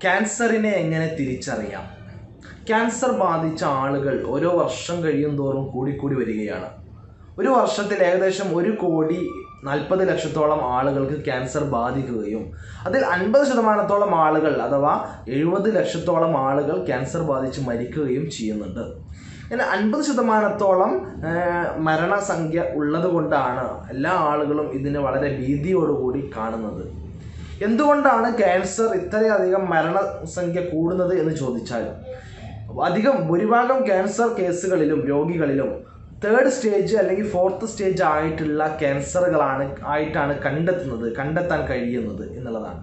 ക്യാൻസറിനെ എങ്ങനെ തിരിച്ചറിയാം? ക്യാൻസർ ബാധിച്ച ആളുകൾ ഓരോ വർഷം കഴിയുന്തോറും കൂടിക്കൂടി വരികയാണ്. ഒരു വർഷത്തിൽ ഏകദേശം 1,40,00,000 ആളുകൾക്ക് ക്യാൻസർ ബാധിക്കുകയും അതിൽ 50% ആളുകൾ അഥവാ 70 ലക്ഷത്തോളം ആളുകൾ ക്യാൻസർ ബാധിച്ച് മരിക്കുകയും ചെയ്യുന്നുണ്ട്. ഇങ്ങനെ 50% മരണസംഖ്യ ഉള്ളത് കൊണ്ടാണ് എല്ലാ ആളുകളും ഇതിനെ വളരെ ഭീതിയോടുകൂടി കാണുന്നത്. എന്തുകൊണ്ടാണ് ക്യാൻസർ ഇത്രയധികം മരണസംഖ്യ കൂടുന്നത് എന്ന് ചോദിച്ചാൽ, ഭൂരിഭാഗം ക്യാൻസർ കേസുകളിലും രോഗികളിലും 3rd സ്റ്റേജ് അല്ലെങ്കിൽ 4th സ്റ്റേജ് ആയിട്ടുള്ള ക്യാൻസറുകളാണ് കണ്ടെത്താൻ കഴിയുന്നത് എന്നുള്ളതാണ്.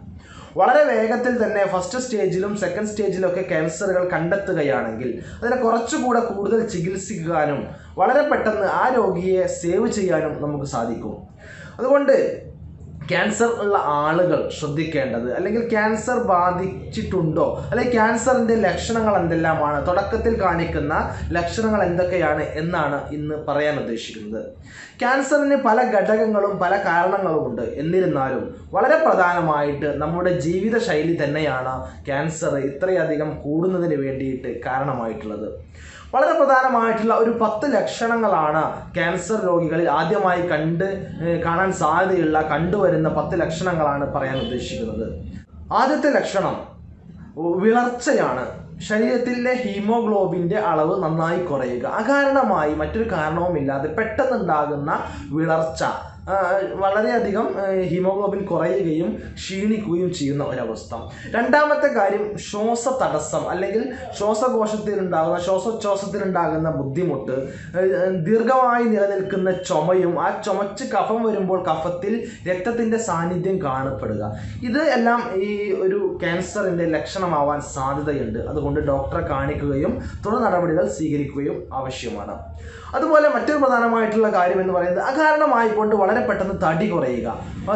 വളരെ വേഗത്തിൽ തന്നെ 1st സ്റ്റേജിലും 2nd സ്റ്റേജിലൊക്കെ ക്യാൻസറുകൾ കണ്ടെത്തുകയാണെങ്കിൽ അതിനെ കുറച്ചുകൂടെ കൂടുതൽ ചികിത്സിക്കാനും വളരെ പെട്ടെന്ന് ആ രോഗിയെ സേവ് ചെയ്യാനും നമുക്ക് സാധിക്കും. അതുകൊണ്ട് ക്യാൻസർ ഉള്ള ആളുകൾ ശ്രദ്ധിക്കേണ്ടത്, അല്ലെങ്കിൽ ക്യാൻസർ ബാധിച്ചിട്ടുണ്ടോ, അല്ലെങ്കിൽ ക്യാൻസറിൻ്റെ ലക്ഷണങ്ങൾ എന്തെല്ലാമാണ്, തുടക്കത്തിൽ കാണിക്കുന്ന ലക്ഷണങ്ങൾ എന്തൊക്കെയാണ് എന്നാണ് ഇന്ന് പറയാൻ ഉദ്ദേശിക്കുന്നത്. ക്യാൻസറിന് പല ഘടകങ്ങളും പല കാരണങ്ങളുമുണ്ട്. എന്നിരുന്നാലും വളരെ പ്രധാനമായിട്ട് നമ്മുടെ ജീവിതശൈലി തന്നെയാണ് ക്യാൻസർ ഇത്രയധികം കൂടുന്നതിന് വേണ്ടിയിട്ട് കാരണമായിട്ടുള്ളത്. വളരെ പ്രധാനമായിട്ടുള്ള ഒരു 10 ലക്ഷണങ്ങളാണ് ക്യാൻസർ രോഗികളിൽ ആദ്യമായി കാണാൻ സാധ്യതയുള്ള കണ്ടുവരുന്ന 10 ലക്ഷണങ്ങളാണ് പറയാൻ ഉദ്ദേശിക്കുന്നത്. ആദ്യത്തെ ലക്ഷണം വിളർച്ചയാണ്. ശരീരത്തിലെ ഹീമോഗ്ലോബിൻ്റെ അളവ് നന്നായി കുറയുക. അകാരണമായി മറ്റൊരു കാരണവുമില്ലാതെ പെട്ടെന്നുണ്ടാകുന്ന വിളർച്ച, വളരെയധികം ഹീമോഗ്ലോബിൻ കുറയുകയും ക്ഷീണിക്കുകയും ചെയ്യുന്ന ഒരവസ്ഥ. രണ്ടാമത്തെ കാര്യം ശ്വാസതടസ്സം, അല്ലെങ്കിൽ ശ്വാസോച്ഛ്വാസത്തിലുണ്ടാകുന്ന ബുദ്ധിമുട്ട്, ദീർഘമായി നിലനിൽക്കുന്ന ചുമയും ആ ചുമച്ച് കഫം വരുമ്പോൾ കഫത്തിൽ രക്തത്തിൻ്റെ സാന്നിധ്യം കാണപ്പെടുക. ഇത് എല്ലാം ഈ ഒരു ക്യാൻസറിൻ്റെ ലക്ഷണമാവാൻ സാധ്യതയുണ്ട്. അതുകൊണ്ട് ഡോക്ടറെ കാണിക്കുകയും തുടർ നടപടികൾ സ്വീകരിക്കുകയും ആവശ്യമാണ്. അതുപോലെ മറ്റൊരു പ്രധാനമായിട്ടുള്ള കാര്യം എന്ന് പറയുന്നത് അകാരണമായിക്കൊണ്ട് വളരെ പെട്ടെന്ന് തടി കുറയുക.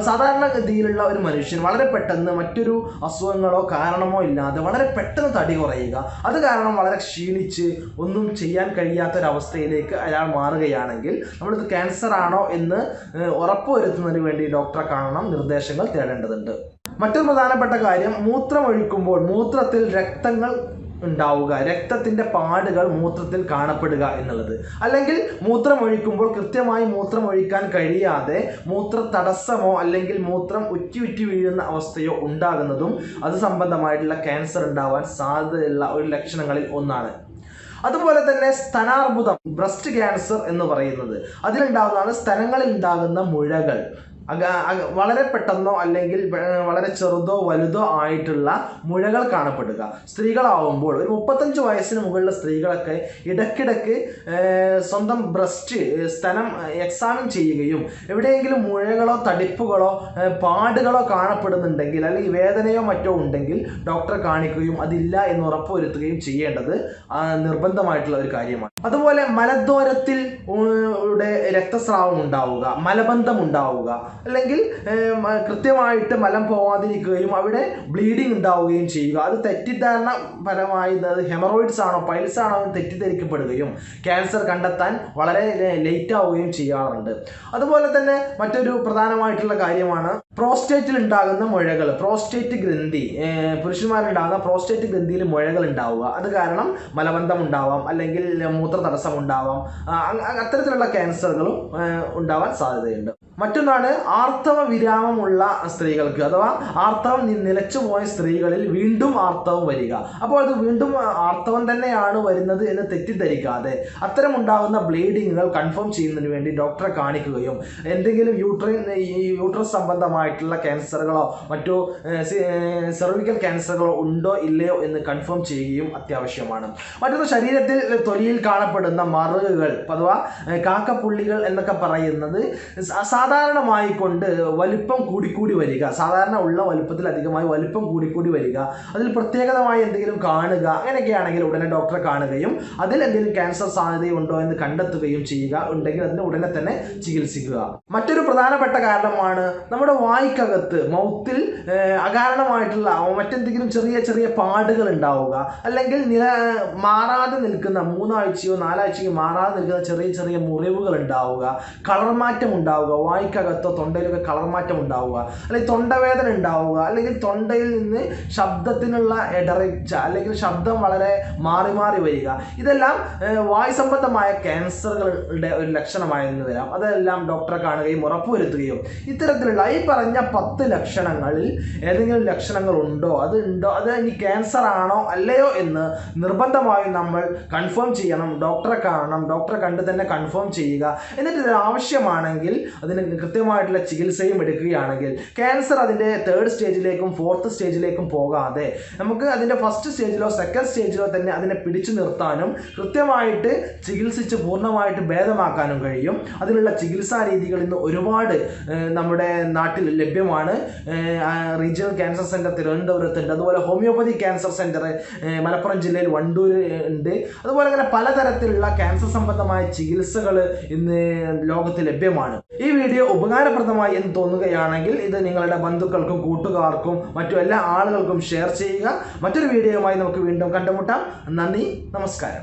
സാധാരണഗതിയിലുള്ള ഒരു മനുഷ്യൻ വളരെ പെട്ടെന്ന് മറ്റൊരു അസുഖങ്ങളോ കാരണമോ ഇല്ലാതെ വളരെ പെട്ടെന്ന് തടി കുറയുക, അത് കാരണം വളരെ ക്ഷീണിച്ച് ഒന്നും ചെയ്യാൻ കഴിയാത്തൊരവസ്ഥയിലേക്ക് അയാൾ മാറുകയാണെങ്കിൽ നമ്മളിത് ക്യാൻസർ ആണോ എന്ന് ഉറപ്പുവരുത്തുന്നതിന് വേണ്ടി ഡോക്ടറെ കാണണം, നിർദ്ദേശങ്ങൾ തേടേണ്ടതുണ്ട്. മറ്റൊരു പ്രധാനപ്പെട്ട കാര്യം മൂത്രമൊഴിക്കുമ്പോൾ മൂത്രത്തിൽ രക്തങ്ങൾ ഉണ്ടാവുക, രക്തത്തിൻ്റെ പാടുകൾ മൂത്രത്തിൽ കാണപ്പെടുക എന്നുള്ളത്. അല്ലെങ്കിൽ മൂത്രമൊഴിക്കുമ്പോൾ കൃത്യമായി മൂത്രമൊഴിക്കാൻ കഴിയാതെ മൂത്ര തടസ്സമോ അല്ലെങ്കിൽ മൂത്രം ഉറ്റി വീഴുന്ന അവസ്ഥയോ ഉണ്ടാകുന്നതും അത് സംബന്ധമായിട്ടുള്ള ക്യാൻസർ ഉണ്ടാവാൻ സാധ്യതയുള്ള ഒരു ലക്ഷണങ്ങളിൽ ഒന്നാണ്. അതുപോലെ തന്നെ സ്തനാർബുദം, ബ്രസ്റ്റ് ക്യാൻസർ എന്ന് പറയുന്നത്, അതിലുണ്ടാകുന്നതാണ് സ്തനങ്ങളിൽ ഉണ്ടാകുന്ന മുഴകൾ. വളരെ പെട്ടെന്നോ അല്ലെങ്കിൽ വളരെ ചെറുതോ വലുതോ ആയിട്ടുള്ള മുഴകൾ കാണപ്പെടുക. സ്ത്രീകളാവുമ്പോൾ ഒരു 35 വയസ്സിന് മുകളിലുള്ള സ്ത്രീകളൊക്കെ ഇടയ്ക്കിടയ്ക്ക് സ്വന്തം സ്തനം എക്സാമിൻ ചെയ്യുകയും എവിടെയെങ്കിലും മുഴകളോ തടിപ്പുകളോ പാടുകളോ കാണപ്പെടുന്നുണ്ടെങ്കിൽ അല്ലെങ്കിൽ വേദനയോ മറ്റോ ഉണ്ടെങ്കിൽ ഡോക്ടറെ കാണിക്കുകയും അതില്ല എന്ന് ഉറപ്പുവരുത്തുകയും ചെയ്യേണ്ടത് നിർബന്ധമായിട്ടുള്ള ഒരു കാര്യമാണ്. അതുപോലെ മലദ്വാരത്തിൽ രക്തസ്രാവം ഉണ്ടാവുക, മലബന്ധം ഉണ്ടാവുക, അല്ലെങ്കിൽ കൃത്യമായിട്ട് മലം പോവാതിരിക്കുകയും അവിടെ ബ്ലീഡിങ് ഉണ്ടാവുകയും ചെയ്യുക. അത് തെറ്റിദ്ധാരണ പരമായി ഹെമറോയിഡ്സ് ആണോ പൈൽസ് ആണോ എന്ന് തെറ്റിദ്ധരിക്കപ്പെടുകയും ക്യാൻസർ കണ്ടെത്താൻ വളരെ ലേറ്റ് ആവുകയും ചെയ്യാറുണ്ട്. അതുപോലെ തന്നെ മറ്റൊരു പ്രധാനമായിട്ടുള്ള കാര്യമാണ് പ്രോസ്റ്റേറ്റിൽ ഉണ്ടാകുന്ന മുഴകൾ. പ്രോസ്റ്റേറ്റ് ഗ്രന്ഥി, പുരുഷന്മാരുണ്ടാകുന്ന പ്രോസ്റ്റേറ്റ് ഗ്രന്ഥിയിൽ മുഴകൾ ഉണ്ടാവുക, അത് കാരണം മലബന്ധം ഉണ്ടാവാം, അല്ലെങ്കിൽ മൂത്ര തടസ്സം ഉണ്ടാവാം. അത്തരത്തിലുള്ള ക്യാൻസറുകളും ഉണ്ടാവാൻ സാധ്യതയുണ്ട്. മറ്റൊന്നാണ് ആർത്തവ വിരാമമുള്ള സ്ത്രീകൾക്ക്, അഥവാ ആർത്തവം നിലച്ചുപോയ സ്ത്രീകളിൽ വീണ്ടും ആർത്തവം വരിക. അപ്പോൾ അത് വീണ്ടും ആർത്തവം തന്നെയാണ് വരുന്നത് എന്ന് തെറ്റിദ്ധരിക്കാതെ അത്തരം ഉണ്ടാകുന്ന ബ്ലീഡിങ്ങുകൾ കൺഫേം ചെയ്യുന്നതിന് വേണ്ടി ഡോക്ടറെ കാണിക്കുകയും എന്തെങ്കിലും യൂട്രസ് സംബന്ധമായിട്ടുള്ള ക്യാൻസറുകളോ മറ്റോ സെർവിക്കൽ ക്യാൻസറുകളോ ഉണ്ടോ ഇല്ലയോ എന്ന് കൺഫേം ചെയ്യുകയും അത്യാവശ്യമാണ്. മറ്റൊന്ന് ശരീരത്തിൽ തൊലിയിൽ കാണപ്പെടുന്ന മറുകുകൾ അഥവാ കാക്കപ്പുള്ളികൾ എന്നൊക്കെ പറയുന്നത് സാധാരണമായി കൊണ്ട് വലിപ്പം കൂടിക്കൂടി വരിക, സാധാരണ ഉള്ള വലിപ്പത്തിൽ അധികമായി വലിപ്പം കൂടിക്കൂടി വരിക, അതിൽ പ്രത്യേകതമായി എന്തെങ്കിലും കാണുക, അങ്ങനെയൊക്കെയാണെങ്കിൽ ഉടനെ ഡോക്ടറെ കാണുകയും അതിൽ എന്തെങ്കിലും ക്യാൻസർ സാധ്യതയുണ്ടോ എന്ന് കണ്ടെത്തുകയും ചെയ്യുക. ഉണ്ടെങ്കിൽ അതിന് ഉടനെ തന്നെ ചികിത്സിക്കുക. മറ്റൊരു പ്രധാനപ്പെട്ട കാരണമാണ് നമ്മുടെ വായ്ക്കകത്ത് മൗത്തിൽ അകാരണമായിട്ടുള്ള മറ്റെന്തെങ്കിലും ചെറിയ ചെറിയ പാടുകൾ ഉണ്ടാവുക, അല്ലെങ്കിൽ മാറാതെ നിൽക്കുന്ന 3 ആഴ്ചയോ 4 ആഴ്ചയോ മാറാതെ നിൽക്കുന്ന ചെറിയ ചെറിയ മുറിവുകൾ ഉണ്ടാവുക, കളർ മാറ്റം ഉണ്ടാവുക, വായ്ക്കകത്തോ തൊണ്ടയിലൊക്കെ കളർ മാറ്റം ഉണ്ടാവുക, അല്ലെങ്കിൽ തൊണ്ടവേദന ഉണ്ടാവുക, അല്ലെങ്കിൽ തൊണ്ടയിൽ നിന്ന് ശബ്ദത്തിനുള്ള ഇടറിച്ച അല്ലെങ്കിൽ ശബ്ദം വളരെ മാറി മാറി വരിക, ഇതെല്ലാം വായു സംബന്ധമായ ക്യാൻസറുകളുടെ ഒരു ലക്ഷണമായെന്ന് വരാം. അതെല്ലാം ഡോക്ടറെ കാണുകയും ഉറപ്പുവരുത്തുകയും ഇത്തരത്തിലുള്ള ഈ പറഞ്ഞ 10 ലക്ഷണങ്ങളിൽ ഏതെങ്കിലും ലക്ഷണങ്ങൾ ഉണ്ടോ, അത് ഇനി ക്യാൻസർ ആണോ അല്ലയോ എന്ന് നിർബന്ധമായും നമ്മൾ കൺഫേം ചെയ്യണം. ഡോക്ടറെ കാണണം, ഡോക്ടറെ കണ്ട് തന്നെ കൺഫേം ചെയ്യുക. എന്നിട്ട് ഇത് ആവശ്യമാണെങ്കിൽ അതിന് കൃത്യമായിട്ടുള്ള ചികിത്സയും എടുക്കുകയാണെങ്കിൽ ക്യാൻസർ അതിൻ്റെ 3rd സ്റ്റേജിലേക്കും 4th സ്റ്റേജിലേക്കും പോകാതെ നമുക്ക് അതിൻ്റെ 1st സ്റ്റേജിലോ 2nd സ്റ്റേജിലോ തന്നെ അതിനെ പിടിച്ചു നിർത്താനും കൃത്യമായിട്ട് ചികിത്സിച്ച് പൂർണ്ണമായിട്ട് ഭേദമാക്കാനും കഴിയും. അതിനുള്ള ചികിത്സാ രീതികൾ ഇന്ന് ഒരുപാട് നമ്മുടെ നാട്ടിൽ ലഭ്യമാണ്. റീജിയണൽ ക്യാൻസർ സെൻറ്റർ തിരുവനന്തപുരത്തുണ്ട്, അതുപോലെ ഹോമിയോപ്പതി ക്യാൻസർ സെൻറ്റർ മലപ്പുറം ജില്ലയിൽ വണ്ടൂർ ഉണ്ട്. അതുപോലെ അങ്ങനെ പലതരത്തിലുള്ള ക്യാൻസർ സംബന്ധമായ ചികിത്സകൾ ഇന്ന് ലോകത്ത് ലഭ്യമാണ്. ഈ വീഡിയോ ഉപകാരപ്രദമായി എന്ന് തോന്നുകയാണെങ്കിൽ ഇത് നിങ്ങളുടെ ബന്ധുക്കൾക്കും കൂട്ടുകാർക്കും മറ്റു എല്ലാ ആളുകൾക്കും ഷെയർ ചെയ്യുക. മറ്റൊരു വീഡിയോയുമായി നമുക്ക് വീണ്ടും കണ്ടുമുട്ടാം. നന്ദി, നമസ്കാരം.